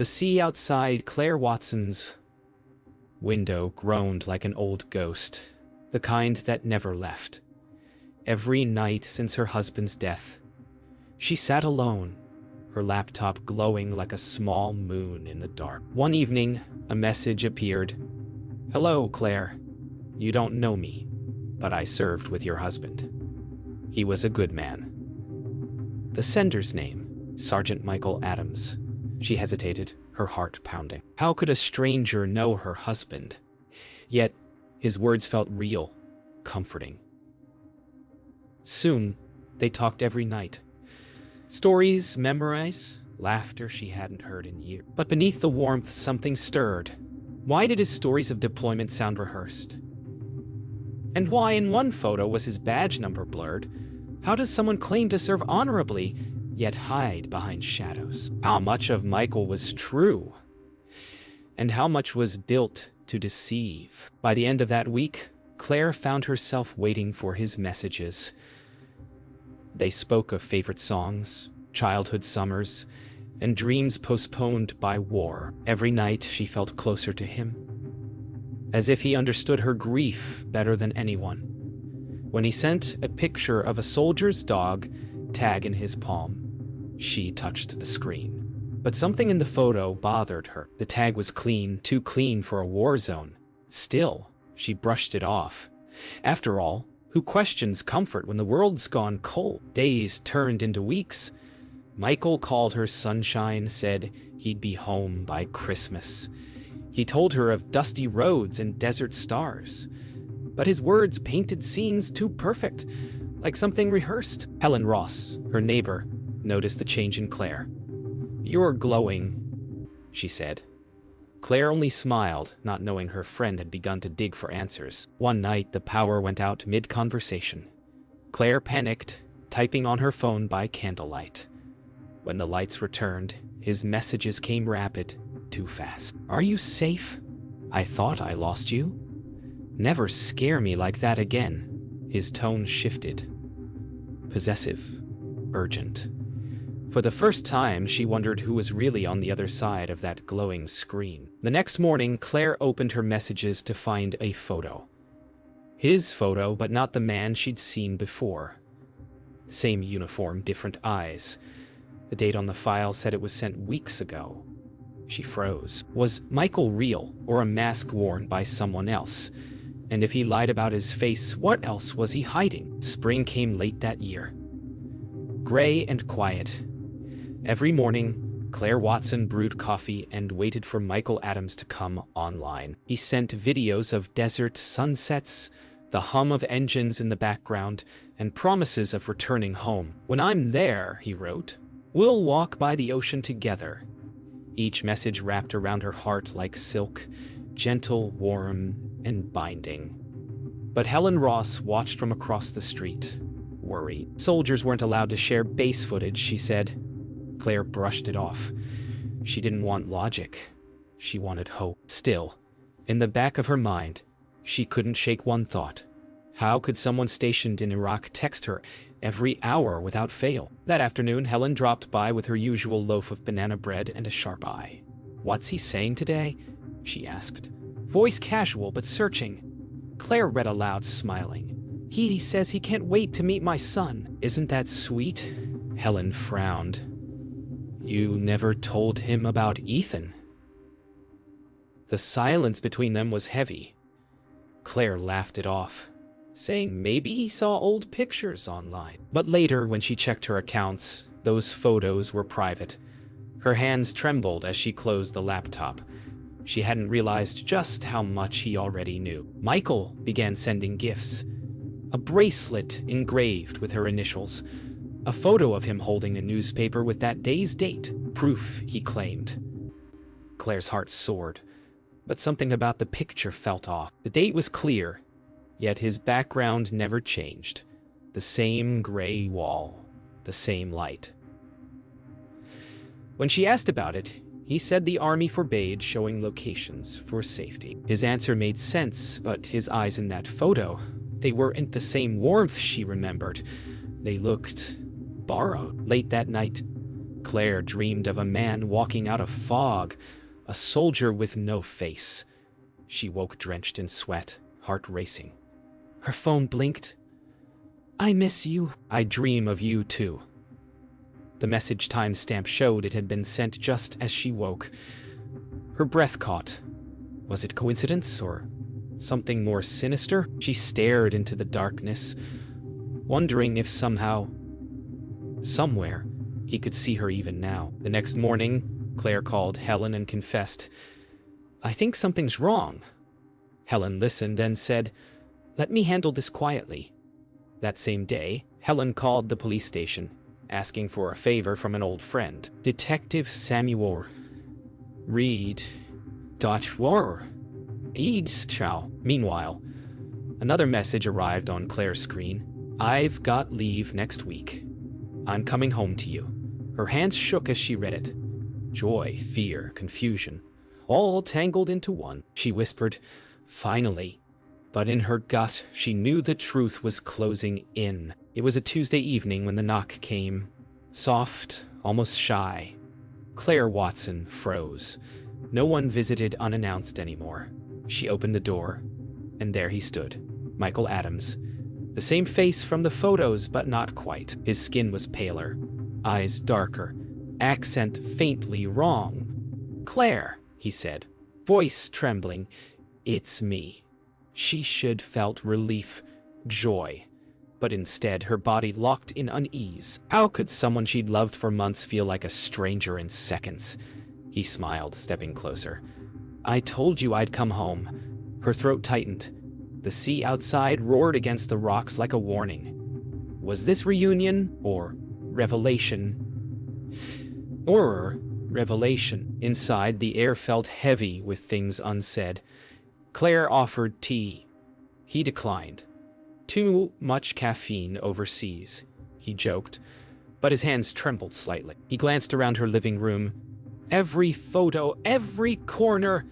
The sea outside Claire Watson's window groaned like an old ghost, the kind that never left. Every night since her husband's death, she sat alone, her laptop glowing like a small moon in the dark. One evening, a message appeared. "Hello, Claire. You don't know me, but I served with your husband. He was a good man." The sender's name, Sergeant Michael Adams. She hesitated, her heart pounding. How could a stranger know her husband? Yet, his words felt real, comforting. Soon, they talked every night. Stories, memories, laughter she hadn't heard in years. But beneath the warmth, something stirred. Why did his stories of deployment sound rehearsed? And why in one photo was his badge number blurred? How does someone claim to serve honorably, yet hide behind shadows? How much of Michael was true? And how much was built to deceive? By the end of that week, Claire found herself waiting for his messages. They spoke of favorite songs, childhood summers, and dreams postponed by war. Every night she felt closer to him, as if he understood her grief better than anyone. When he sent a picture of a soldier's dog tag in his palm, she touched the screen. But something in the photo bothered her. The tag was clean, too clean for a war zone. Still, she brushed it off. After all, who questions comfort when the world's gone cold? Days turned into weeks. Michael called her sunshine, said he'd be home by Christmas. He told her of dusty roads and desert stars. But his words painted scenes too perfect, like something rehearsed. Helen Ross, her neighbor, noticed the change in Claire. "You're glowing," she said. Claire only smiled, not knowing her friend had begun to dig for answers. One night, the power went out mid-conversation. Claire panicked, typing on her phone by candlelight. When the lights returned, his messages came rapid, too fast. "Are you safe? I thought I lost you. Never scare me like that again." His tone shifted. Possessive, urgent. For the first time, she wondered who was really on the other side of that glowing screen. The next morning, Claire opened her messages to find a photo. His photo, but not the man she'd seen before. Same uniform, different eyes. The date on the file said it was sent weeks ago. She froze. Was Michael real, or a mask worn by someone else? And if he lied about his face, what else was he hiding? Spring came late that year. Gray and quiet. Every morning, Claire Watson brewed coffee and waited for Michael Adams to come online. He sent videos of desert sunsets, the hum of engines in the background, and promises of returning home. "When I'm there," he wrote, "we'll walk by the ocean together." Each message wrapped around her heart like silk, gentle, warm, and binding. But Helen Ross watched from across the street, worried. Soldiers weren't allowed to share base footage, she said. Claire brushed it off. She didn't want logic. She wanted hope. Still, in the back of her mind, she couldn't shake one thought. How could someone stationed in Iraq text her every hour without fail? That afternoon, Helen dropped by with her usual loaf of banana bread and a sharp eye. "What's he saying today?" she asked. Voice casual but searching. Claire read aloud, smiling. He says he can't wait to meet my son. Isn't that sweet?" Helen frowned. "You never told him about Ethan." The silence between them was heavy. Claire laughed it off, saying maybe he saw old pictures online. But later, when she checked her accounts, those photos were private. Her hands trembled as she closed the laptop. She hadn't realized just how much he already knew. Michael began sending gifts. A bracelet engraved with her initials. A photo of him holding a newspaper with that day's date. Proof, he claimed. Claire's heart soared, but something about the picture felt off. The date was clear, yet his background never changed. The same gray wall, the same light. When she asked about it, he said the army forbade showing locations for safety. His answer made sense, but his eyes in that photo, they weren't the same warmth she remembered. They looked borrowed. Late that night, Claire dreamed of a man walking out of fog, a soldier with no face. She woke drenched in sweat, heart racing. Her phone blinked. "I miss you. I dream of you too." The message timestamp showed it had been sent just as she woke. Her breath caught. Was it coincidence or something more sinister? She stared into the darkness, wondering if somehow, somewhere, he could see her even now. The next morning, Claire called Helen and confessed, "I think something's wrong." Helen listened and said, "Let me handle this quietly." That same day, Helen called the police station, asking for a favor from an old friend, Detective Samuel Reed. Eads Chow. Meanwhile, another message arrived on Claire's screen. "I've got leave next week. I'm coming home to you." Her hands shook as she read it. Joy, fear, confusion, all tangled into one. She whispered, "Finally." But in her gut, she knew the truth was closing in. It was a Tuesday evening when the knock came. Soft, almost shy. Claire Watson froze. No one visited unannounced anymore. She opened the door, and there he stood, Michael Adams. The same face from the photos, but not quite. His skin was paler, eyes darker, accent faintly wrong. "Claire," he said, voice trembling, "it's me." She should felt relief, joy, but instead her body locked in unease. How could someone she'd loved for months feel like a stranger in seconds? He smiled, stepping closer. "I told you I'd come home." Her throat tightened. The sea outside roared against the rocks like a warning. Was this reunion or revelation? Revelation. Inside, the air felt heavy with things unsaid. Claire offered tea. He declined. "Too much caffeine overseas," he joked, but his hands trembled slightly. He glanced around her living room. Every photo, every corner,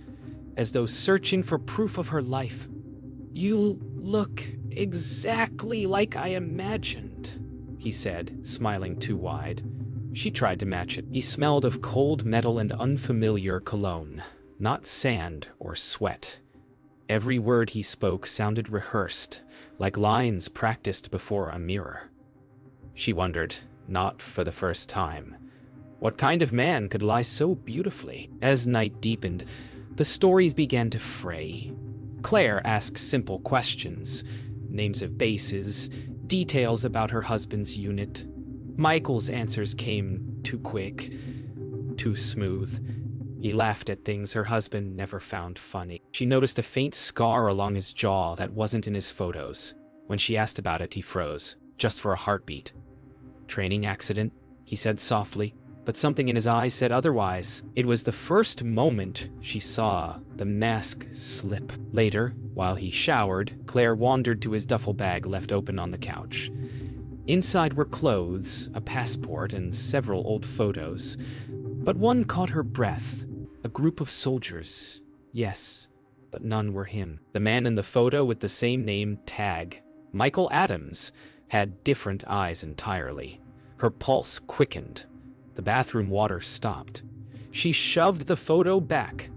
as though searching for proof of her life. "You look exactly like I imagined," he said, smiling too wide. She tried to match it. He smelled of cold metal and unfamiliar cologne, not sand or sweat. Every word he spoke sounded rehearsed, like lines practiced before a mirror. She wondered, not for the first time, what kind of man could lie so beautifully? As night deepened, the stories began to fray. Claire asked simple questions, names of bases, details about her husband's unit. Michael's answers came too quick, too smooth. He laughed at things her husband never found funny. She noticed a faint scar along his jaw that wasn't in his photos. When she asked about it, he froze, just for a heartbeat. "Training accident," he said softly, but something in his eyes said otherwise. It was the first moment she saw the mask slip. Later, while he showered, Claire wandered to his duffel bag left open on the couch. Inside were clothes, a passport, and several old photos. But one caught her breath. A group of soldiers. Yes, but none were him. The man in the photo with the same name tag, Michael Adams, had different eyes entirely. Her pulse quickened. The bathroom water stopped. She shoved the photo back.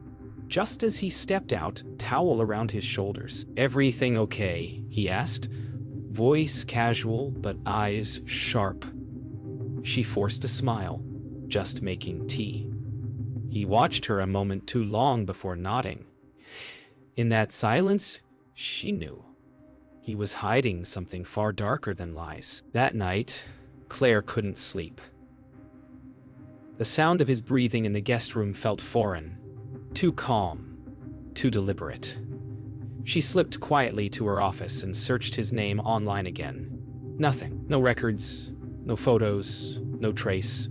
Just as he stepped out, towel around his shoulders. "Everything okay?" he asked. Voice casual, but eyes sharp. She forced a smile, just making tea. He watched her a moment too long before nodding. In that silence, she knew. He was hiding something far darker than lies. That night, Claire couldn't sleep. The sound of his breathing in the guest room felt foreign, too calm, too deliberate. She slipped quietly to her office and searched his name online again. Nothing. No records, no photos, no trace.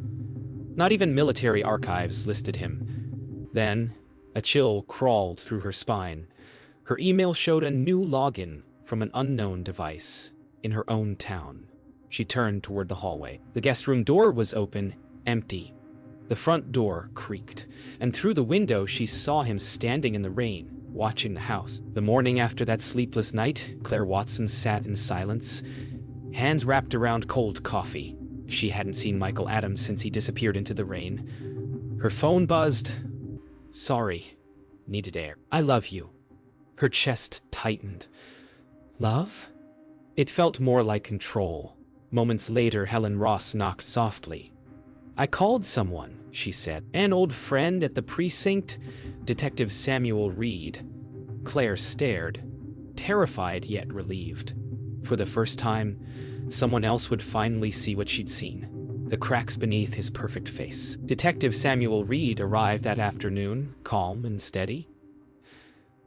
Not even military archives listed him. Then, a chill crawled through her spine. Her email showed a new login from an unknown device in her own town. She turned toward the hallway. The guest room door was open, empty. The front door creaked, and through the window she saw him standing in the rain, watching the house. The morning after that sleepless night, Claire Watson sat in silence, hands wrapped around cold coffee. She hadn't seen Michael Adams since he disappeared into the rain. Her phone buzzed. Sorry. Needed air. I love you. Her chest tightened. Love? It felt more like control. Moments later, Helen Ross knocked softly. I called someone, she said. An old friend at the precinct, Detective Samuel Reed. Claire stared, terrified yet relieved. For the first time, someone else would finally see what she'd seen. The cracks beneath his perfect face. Detective Samuel Reed arrived that afternoon, calm and steady.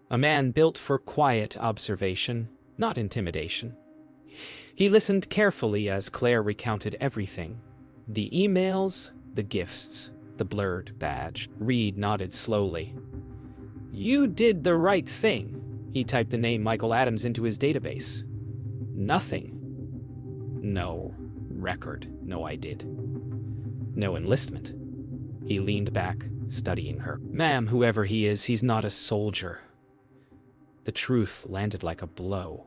A man built for quiet observation, not intimidation. He listened carefully as Claire recounted everything. The emails, the gifts, the blurred badge. Reed nodded slowly. You did the right thing. He typed the name Michael Adams into his database. Nothing. No record. No, I did. No enlistment. He leaned back, studying her. Ma'am, whoever he is, he's not a soldier. The truth landed like a blow.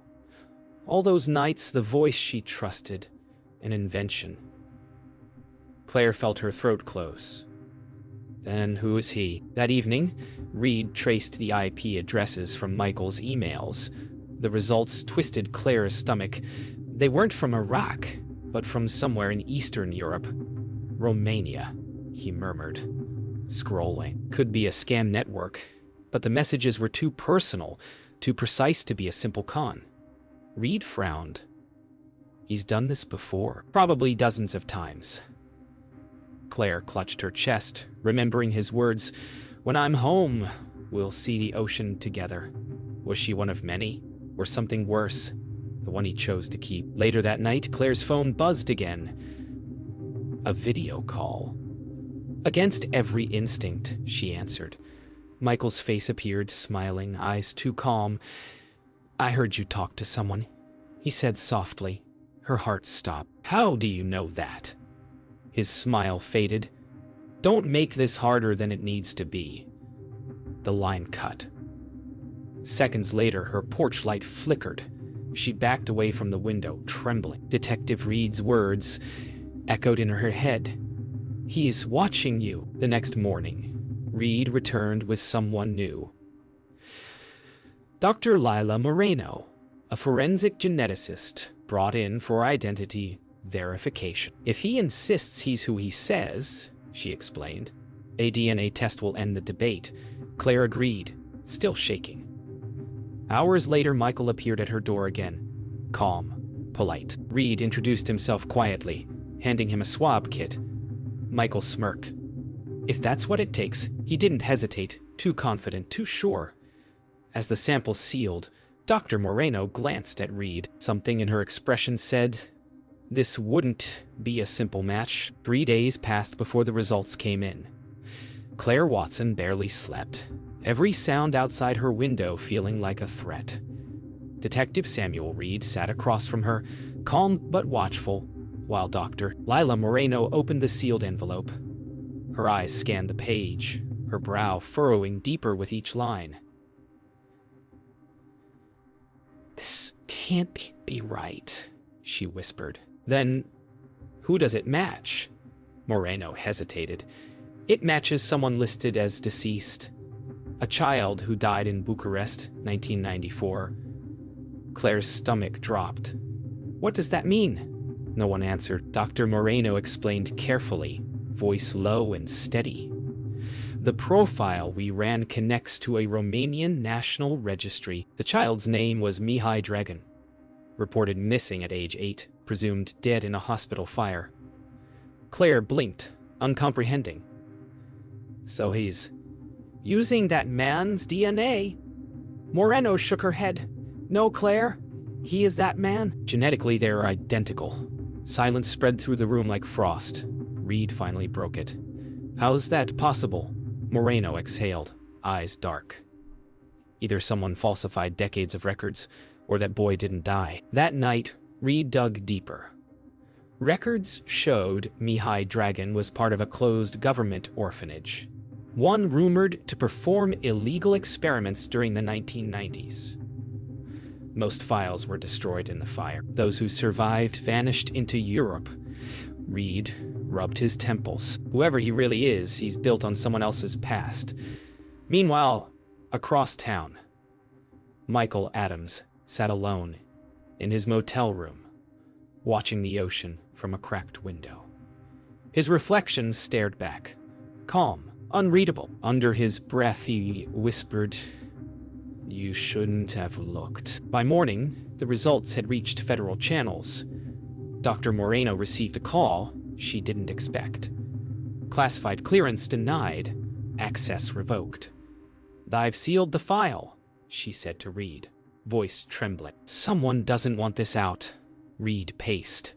All those nights, the voice she trusted, an invention. Claire felt her throat close. Then who is he? That evening, Reed traced the IP addresses from Michael's emails. The results twisted Claire's stomach. They weren't from Iraq, but from somewhere in Eastern Europe. Romania, he murmured, scrolling. Could be a scam network, but the messages were too personal, too precise to be a simple con. Reed frowned. He's done this before, probably dozens of times. Claire clutched her chest, remembering his words, "When I'm home, we'll see the ocean together." Was she one of many, or something worse, the one he chose to keep? Later that night, Claire's phone buzzed again. A video call. Against every instinct, she answered. Michael's face appeared, smiling, eyes too calm. I heard you talk to someone, he said softly. Her heart stopped. How do you know that? His smile faded. Don't make this harder than it needs to be. The line cut. Seconds later, her porch light flickered. She backed away from the window, trembling. Detective Reed's words echoed in her head. He's watching you. The next morning, Reed returned with someone new. Dr. Lila Moreno, a forensic geneticist brought in for identity verification. If he insists he's who he says, she explained, a DNA test will end the debate. Claire agreed, still shaking. Hours later, Michael appeared at her door again, calm, polite. Reed introduced himself quietly, handing him a swab kit. Michael smirked. If that's what it takes, he didn't hesitate, too confident, too sure. As the sample sealed, Dr. Moreno glanced at Reed. Something in her expression said, this wouldn't be a simple match. 3 days passed before the results came in. Claire Watson barely slept, every sound outside her window feeling like a threat. Detective Samuel Reed sat across from her, calm but watchful, while Dr. Lila Moreno opened the sealed envelope. Her eyes scanned the page, her brow furrowing deeper with each line. This can't be right, she whispered. Then, who does it match? Moreno hesitated. It matches someone listed as deceased. A child who died in Bucharest, 1994. Claire's stomach dropped. What does that mean? No one answered. Dr. Moreno explained carefully, voice low and steady. The profile we ran connects to a Romanian national registry. The child's name was Mihai Dragan, reported missing at age 8, presumed dead in a hospital fire. Claire blinked, uncomprehending. So he's using that man's DNA? Moreno shook her head. No, Claire, he is that man. Genetically, they're identical. Silence spread through the room like frost. Reed finally broke it. How's that possible? Moreno exhaled, eyes dark. Either someone falsified decades of records, or that boy didn't die. That night, Reed dug deeper. Records showed Mihai Dragan was part of a closed government orphanage, one rumored to perform illegal experiments during the 1990s. Most files were destroyed in the fire. Those who survived vanished into Europe, Reed rubbed his temples. Whoever he really is, he's built on someone else's past. Meanwhile, across town, Michael Adams sat alone in his motel room, watching the ocean from a cracked window. His reflections stared back, calm, unreadable. Under his breath, he whispered, "You shouldn't have looked." By morning, the results had reached federal channels. Dr. Moreno received a call she didn't expect. Classified clearance denied, access revoked. "I've sealed the file," she said to Reed, voice trembling. "Someone doesn't want this out," Reed paced.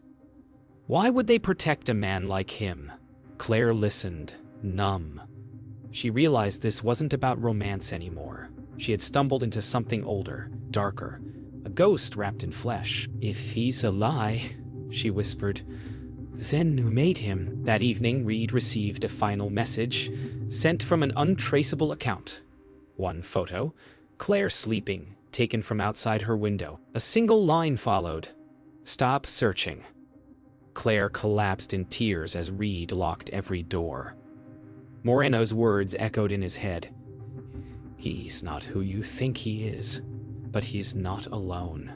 "Why would they protect a man like him?" Claire listened, numb. She realized this wasn't about romance anymore. She had stumbled into something older, darker, a ghost wrapped in flesh. "If he's a lie," she whispered, "then who made him?" That evening, Reed received a final message, sent from an untraceable account. One photo, Claire sleeping, taken from outside her window. A single line followed, "Stop searching." Claire collapsed in tears as Reed locked every door. Moreno's words echoed in his head. "He's not who you think he is, but he's not alone."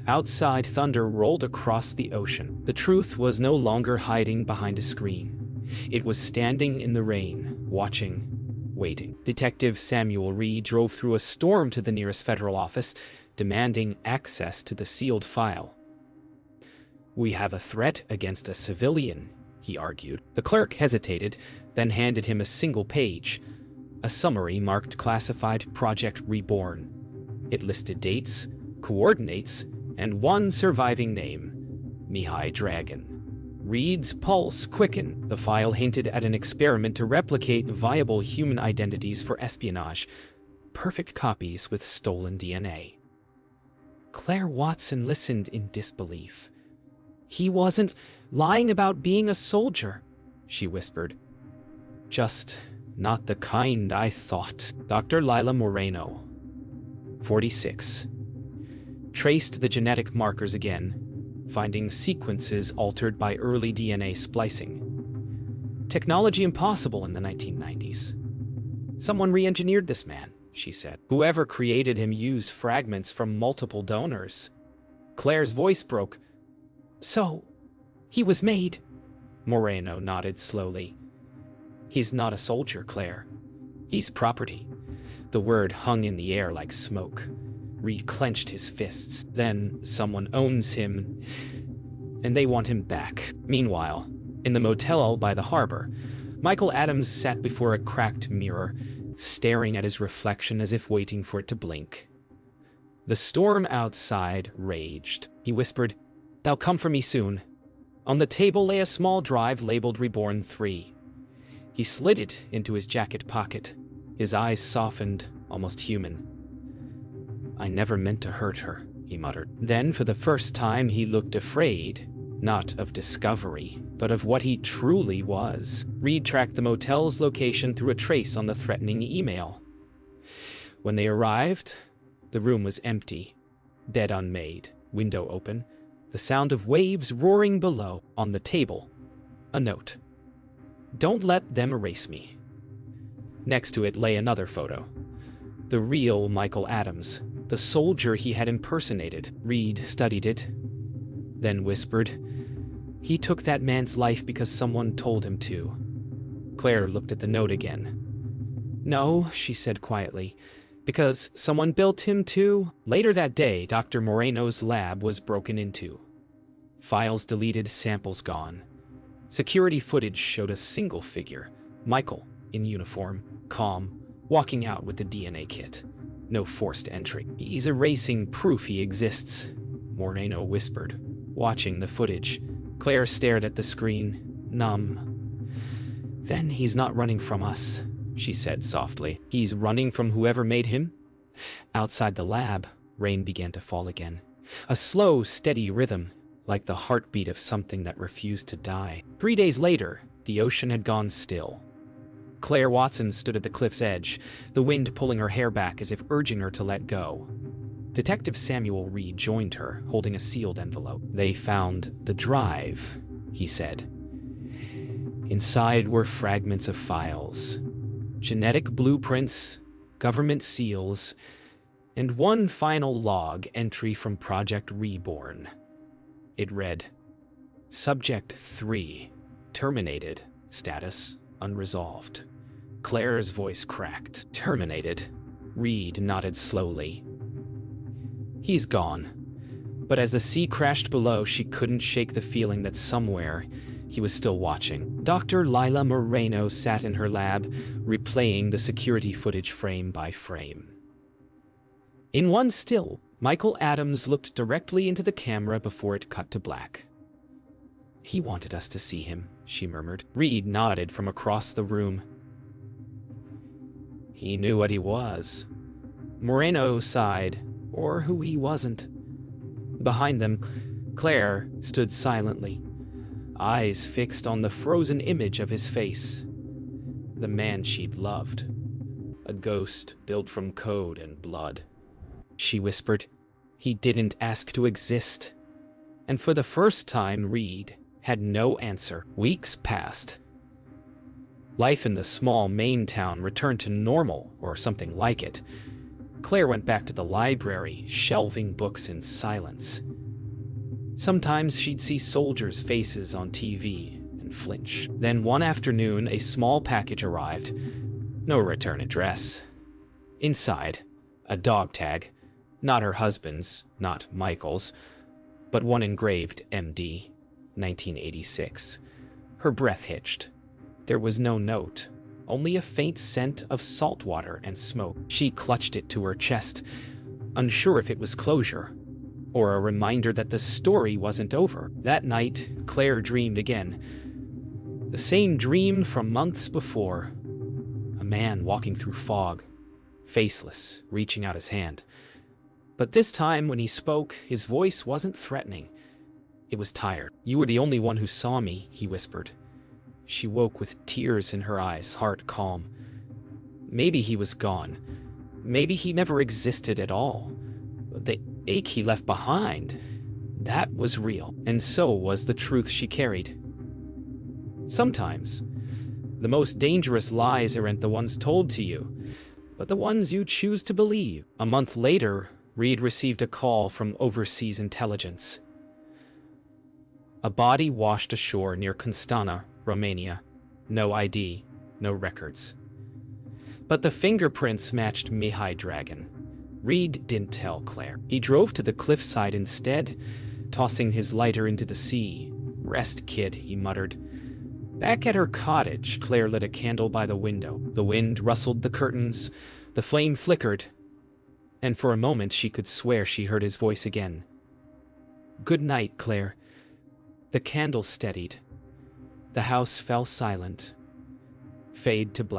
Outside, thunder rolled across the ocean. The truth was no longer hiding behind a screen. It was standing in the rain, watching, waiting. Detective Samuel Reed drove through a storm to the nearest federal office, demanding access to the sealed file. "We have a threat against a civilian," he argued. The clerk hesitated, then handed him a single page, a summary marked Classified Project Reborn. It listed dates, coordinates, and one surviving name, Mihai Dragon. Reed's pulse quickened. The file hinted at an experiment to replicate viable human identities for espionage, perfect copies with stolen DNA. Claire Watson listened in disbelief. "He wasn't lying about being a soldier," she whispered. "Just not the kind I thought." Dr. Lila Moreno, 46, traced the genetic markers again, finding sequences altered by early DNA splicing. Technology impossible in the 1990s. "Someone re-engineered this man," she said. "Whoever created him used fragments from multiple donors." Claire's voice broke. "So, he was made?" Moreno nodded slowly. "He's not a soldier, Claire. He's property." The word hung in the air like smoke. Reed clenched his fists. "Then someone owns him, and they want him back." Meanwhile, in the motel by the harbor, Michael Adams sat before a cracked mirror, staring at his reflection as if waiting for it to blink. The storm outside raged. He whispered, "They'll come for me soon." On the table lay a small drive labeled Reborn 3. He slid it into his jacket pocket. His eyes softened, almost human. "I never meant to hurt her," he muttered. Then, for the first time, he looked afraid, not of discovery, but of what he truly was. Reed tracked the motel's location through a trace on the threatening email. When they arrived, the room was empty, bed unmade, window open, the sound of waves roaring below. On the table, a note. "Don't let them erase me." Next to it lay another photo. The real Michael Adams, the soldier he had impersonated. Reed studied it, then whispered, "He took that man's life because someone told him to." Claire looked at the note again. "No," she said quietly, "because someone built him too." Later that day, Dr. Moreno's lab was broken into. Files deleted, samples gone. Security footage showed a single figure, Michael, in uniform, calm, walking out with the DNA kit. No forced entry. "He's erasing proof he exists," Moreno whispered, watching the footage. Claire stared at the screen, numb. "Then he's not running from us," she said softly. "He's running from whoever made him?" Outside the lab, rain began to fall again. A slow, steady rhythm, like the heartbeat of something that refused to die. 3 days later, the ocean had gone still. Claire Watson stood at the cliff's edge, the wind pulling her hair back as if urging her to let go. Detective Samuel Reed joined her, holding a sealed envelope. "They found the drive," he said. Inside were fragments of files, genetic blueprints, government seals, and one final log entry from Project Reborn. It read, Subject 3, terminated, status unresolved. Claire's voice cracked. Terminated. Reed nodded slowly. He's gone. But as the sea crashed below, she couldn't shake the feeling that somewhere he was still watching. Dr. Lila Moreno sat in her lab, replaying the security footage frame by frame. In one still, Michael Adams looked directly into the camera before it cut to black. He wanted us to see him, she murmured. Reed nodded from across the room. He knew what he was. Moreno sighed, or who he wasn't. Behind them, Claire stood silently, eyes fixed on the frozen image of his face. The man she'd loved. A ghost built from code and blood. She whispered, he didn't ask to exist. And for the first time, Reed had no answer. Weeks passed. Life in the small Maine town returned to normal, or something like it. Claire went back to the library, shelving books in silence. Sometimes she'd see soldiers' faces on TV and flinch. Then one afternoon, a small package arrived. No return address. Inside, a dog tag. Not her husband's, not Michael's, but one engraved MD, 1986. Her breath hitched. There was no note, only a faint scent of salt water and smoke. She clutched it to her chest, unsure if it was closure, or a reminder that the story wasn't over. That night, Claire dreamed again. The same dream from months before. A man walking through fog, faceless, reaching out his hand. But this time, when he spoke, his voice wasn't threatening. It was tired. You were the only one who saw me, he whispered. She woke with tears in her eyes, heart calm. Maybe he was gone. Maybe he never existed at all. The ache he left behind, that was real. And so was the truth she carried. Sometimes, the most dangerous lies aren't the ones told to you, but the ones you choose to believe. A month later, Reed received a call from overseas intelligence. A body washed ashore near Constanta, Romania. No ID, no records. But the fingerprints matched Mihai Dragon. Reed didn't tell Claire. He drove to the cliffside instead, tossing his lighter into the sea. Rest, kid, he muttered. Back at her cottage, Claire lit a candle by the window. The wind rustled the curtains, the flame flickered, and for a moment she could swear she heard his voice again. Good night, Claire. The candle steadied. The house fell silent. Fade to black.